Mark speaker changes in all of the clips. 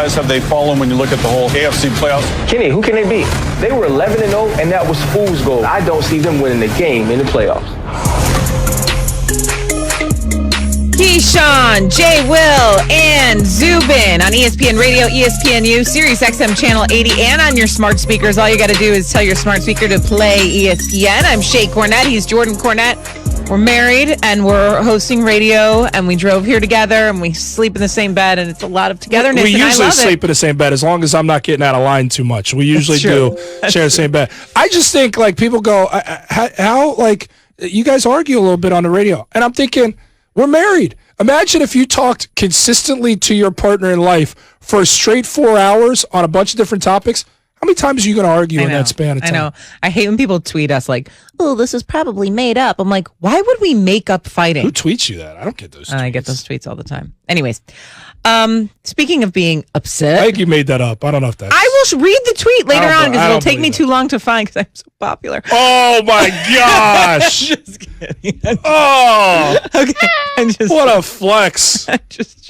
Speaker 1: Have they fallen when you look at the whole AFC playoffs?
Speaker 2: Kenny, who can they beat? They were 11-0, and that was fool's gold. I don't see them winning the game in the playoffs.
Speaker 3: Keyshawn, Jay Will, and Zubin on ESPN Radio, ESPNU, Sirius XM Channel 80, and on your smart speakers. All you got to do is tell your smart speaker to play ESPN. I'm Shay Cornett. He's Jordan Cornett. We're married, and we're hosting radio, and we drove here together, and we sleep in the same bed, and it's a lot of togetherness.
Speaker 4: We usually sleep in the same bed as long as I'm not getting out of line too much. We usually do share the same bed. I just think, like, people go, how, like, you guys argue a little bit on the radio. And I'm thinking, we're married. Imagine if you talked consistently to your partner in life for a straight 4 hours on a bunch of different topics. How many times are you going to argue in that span of time?
Speaker 3: I know. I hate when people tweet us like, oh, this is probably made up. I'm like, why would we make up fighting?
Speaker 4: Who tweets you that? I don't get those tweets.
Speaker 3: I get those tweets all the time. Anyways, speaking of being upset.
Speaker 4: I think you made that up. I don't know if that's...
Speaker 3: I will read the tweet later on because it'll take me too long to find because I'm so popular.
Speaker 4: Oh, my gosh.
Speaker 3: Just kidding.
Speaker 4: Oh.
Speaker 3: Okay.
Speaker 4: What a flex.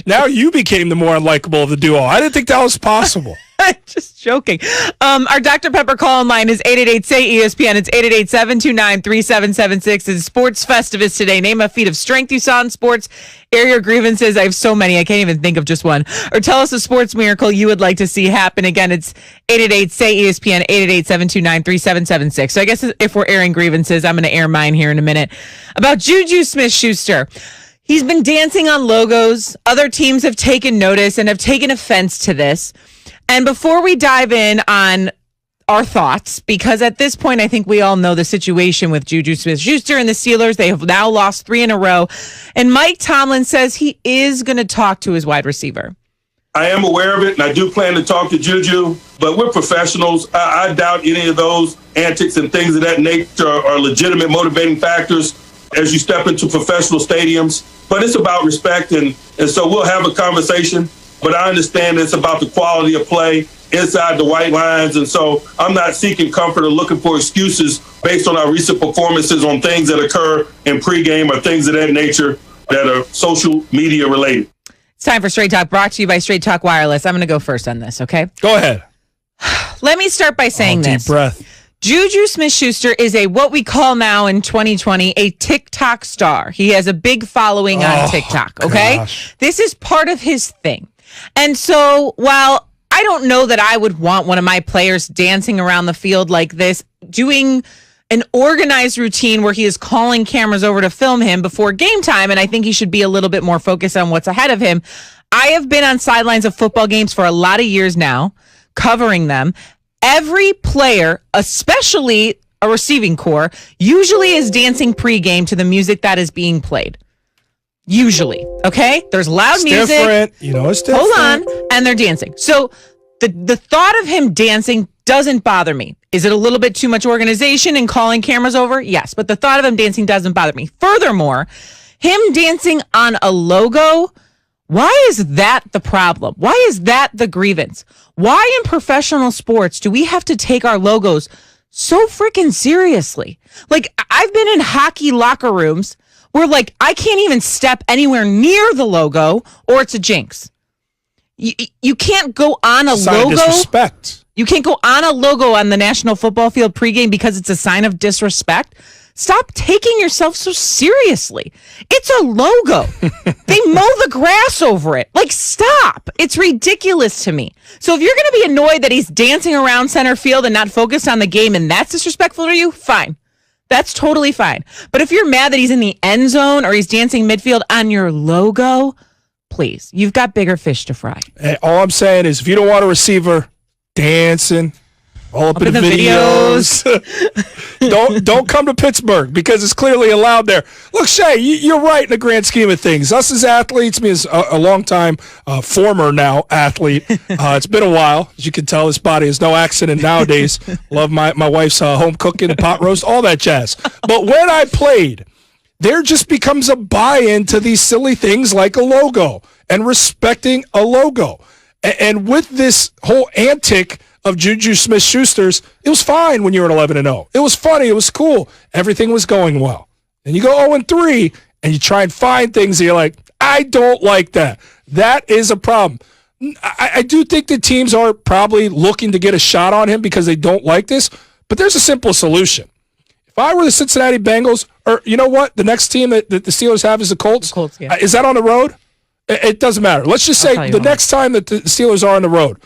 Speaker 4: Now you became the more unlikable of the duo. I didn't think that was possible.
Speaker 3: Just joking. Our Dr. Pepper call line is 888-SAY-ESPN. It's 888-729-3776. It's Sports Festivus today. Name a feat of strength you saw in sports. Air your grievances. I have so many. I can't even think of just one. Or tell us a sports miracle you would like to see happen. Again, it's 888-SAY-ESPN, 888-729-3776. So I guess if we're airing grievances, I'm going to air mine here in a minute. About Juju Smith-Schuster. He's been dancing on logos. Other teams have taken notice and have taken offense to this. And before we dive in on our thoughts, because at this point, I think we all know the situation with Juju Smith-Schuster and the Steelers. They have now lost 3 in a row. And Mike Tomlin says he is going to talk to his wide receiver.
Speaker 5: I am aware of it, and I do plan to talk to Juju, but we're professionals. I doubt any of those antics and things of that nature are legitimate motivating factors as you step into professional stadiums. But it's about respect, and so we'll have a conversation. But I understand it's about the quality of play inside the white lines. And so I'm not seeking comfort or looking for excuses based on our recent performances on things that occur in pregame or things of that nature that are social media related.
Speaker 3: It's time for Straight Talk, brought to you by Straight Talk Wireless. I'm going to go first on this, okay?
Speaker 4: Go ahead.
Speaker 3: Let me start by saying this.
Speaker 4: Deep breath.
Speaker 3: Juju Smith-Schuster is what we call now in 2020 a TikTok star. He has a big following on TikTok, okay?
Speaker 4: Gosh.
Speaker 3: This is part of his thing. And so while I don't know that I would want one of my players dancing around the field like this, doing an organized routine where he is calling cameras over to film him before game time, and I think he should be a little bit more focused on what's ahead of him. I have been on sidelines of football games for a lot of years now, covering them. Every player, especially a receiving corps, usually is dancing pregame to the music that is being played. Usually, okay? There's loud music.
Speaker 4: Different. You know, it's different.
Speaker 3: Hold on, and they're dancing. So the thought of him dancing doesn't bother me. Is it a little bit too much organization and calling cameras over? Yes, but the thought of him dancing doesn't bother me. Furthermore, him dancing on a logo, why is that the problem? Why is that the grievance? Why in professional sports do we have to take our logos so freaking seriously? Like, I've been in hockey locker rooms where, like, I can't even step anywhere near the logo or it's a jinx. You can't go on a logo.
Speaker 4: Disrespect.
Speaker 3: You can't go on a logo on the National Football Field pregame because it's a sign of disrespect. Stop taking yourself so seriously. It's a logo. They mow the grass over it. Like, stop. It's ridiculous to me. So if you're going to be annoyed that he's dancing around center field and not focused on the game and that's disrespectful to you, fine. That's totally fine. But if you're mad that he's in the end zone or he's dancing midfield on your logo, please, you've got bigger fish to fry.
Speaker 4: And all I'm saying is if you don't want a receiver dancing all up in the videos, don't come to Pittsburgh because it's clearly allowed there. Look, Shay, you're right in the grand scheme of things. Us as athletes, me as a long-time former now athlete, it's been a while. As you can tell, this body is no accident nowadays. Love my wife's home cooking and pot roast, all that jazz. But when I played, there just becomes a buy-in to these silly things like a logo and respecting a logo. And with this whole antic of Juju Smith-Schuster's, it was fine when you were at 11-0. It was funny. It was cool. Everything was going well. And you go 0-3, and you try and find things that you're like, I don't like that. That is a problem. I do think the teams are probably looking to get a shot on him because they don't like this, but there's a simple solution. If I were the Cincinnati Bengals, or you know what, the next team that the Steelers have is the Colts.
Speaker 3: Yeah.
Speaker 4: Is that on the road? It doesn't matter. Let's just say the next time that the Steelers are on the road,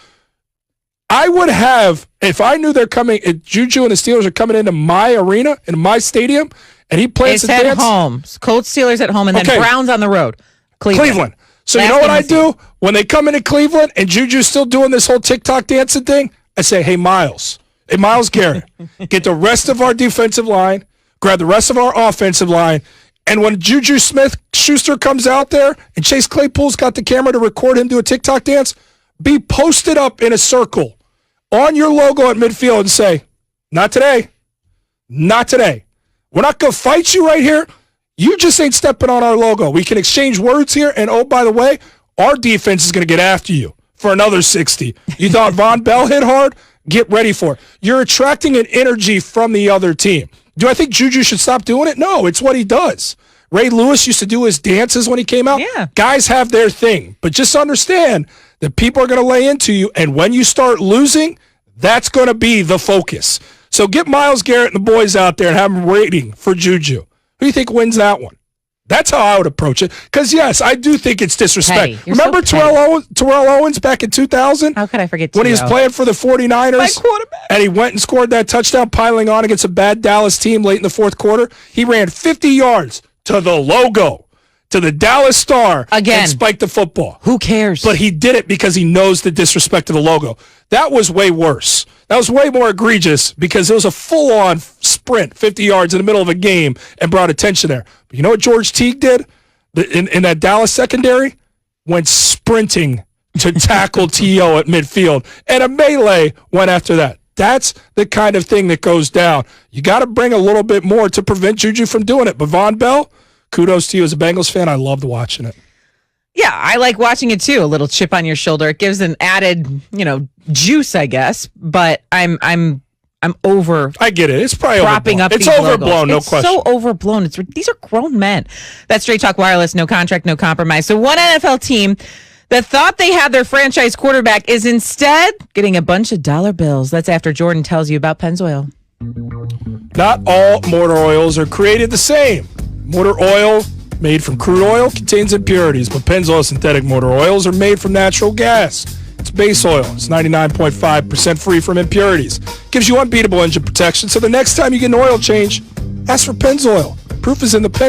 Speaker 4: I would have, if I knew they're coming, if Juju and the Steelers are coming into my arena, in my stadium, and he plants a dance.
Speaker 3: It's at home. Colts, Steelers at home, and then Browns on the road. Cleveland.
Speaker 4: So you know what I do? When they come into Cleveland and Juju's still doing this whole TikTok dancing thing, I say, hey, Miles Garrett, get the rest of our defensive line, grab the rest of our offensive line, and when Juju Smith-Schuster comes out there and Chase Claypool's got the camera to record him do a TikTok dance, be posted up in a circle on your logo at midfield and say, not today. Not today. We're not going to fight you right here. You just ain't stepping on our logo. We can exchange words here, and oh, by the way, our defense is going to get after you for another 60. You thought Von Bell hit hard? Get ready for it. You're attracting an energy from the other team. Do I think Juju should stop doing it? No, it's what he does. Ray Lewis used to do his dances when he came out.
Speaker 3: Yeah.
Speaker 4: Guys have their thing, but just understand that people are going to lay into you, and when you start losing, that's going to be the focus. So get Myles Garrett and the boys out there and have them waiting for Juju. Who do you think wins that one? That's how I would approach it. Because, yes, I do think it's disrespect.
Speaker 3: Petty.
Speaker 4: Remember Terrell Owens back in 2000?
Speaker 3: How could I forget
Speaker 4: when he was playing for the 49ers?
Speaker 3: My quarterback.
Speaker 4: And he went and scored that touchdown piling on against a bad Dallas team late in the fourth quarter. He ran 50 yards to the logo, to the Dallas Star,
Speaker 3: again,
Speaker 4: and spiked the football.
Speaker 3: Who cares?
Speaker 4: But he did it because he knows the disrespect of the logo. That was way worse. That was way more egregious because it was a full-on sprint, 50 yards in the middle of a game, and brought attention there. But you know what George Teague did in that Dallas secondary? Went sprinting to tackle T.O. at midfield, and a melee went after that. That's the kind of thing that goes down. You got to bring a little bit more to prevent Juju from doing it. But Von Bell, kudos to you as a Bengals fan. I loved watching it.
Speaker 3: Yeah, I like watching it too. A little chip on your shoulder. It gives an added, juice, I guess. But I'm over.
Speaker 4: I get it. It's probably
Speaker 3: propping
Speaker 4: overblown.
Speaker 3: up.
Speaker 4: It's
Speaker 3: these
Speaker 4: overblown,
Speaker 3: logos.
Speaker 4: no
Speaker 3: it's
Speaker 4: question.
Speaker 3: So overblown. These are grown men. That's Straight Talk Wireless. No contract, no compromise. So one NFL team that thought they had their franchise quarterback is instead getting a bunch of dollar bills. That's after Jordan tells you about Pennzoil.
Speaker 4: Not all motor oils are created the same. Motor oil made from crude oil contains impurities, but Pennzoil synthetic motor oils are made from natural gas. It's base oil. It's 99.5% free from impurities. Gives you unbeatable engine protection, so the next time you get an oil change, ask for Pennzoil. Proof is in the Pennzoil.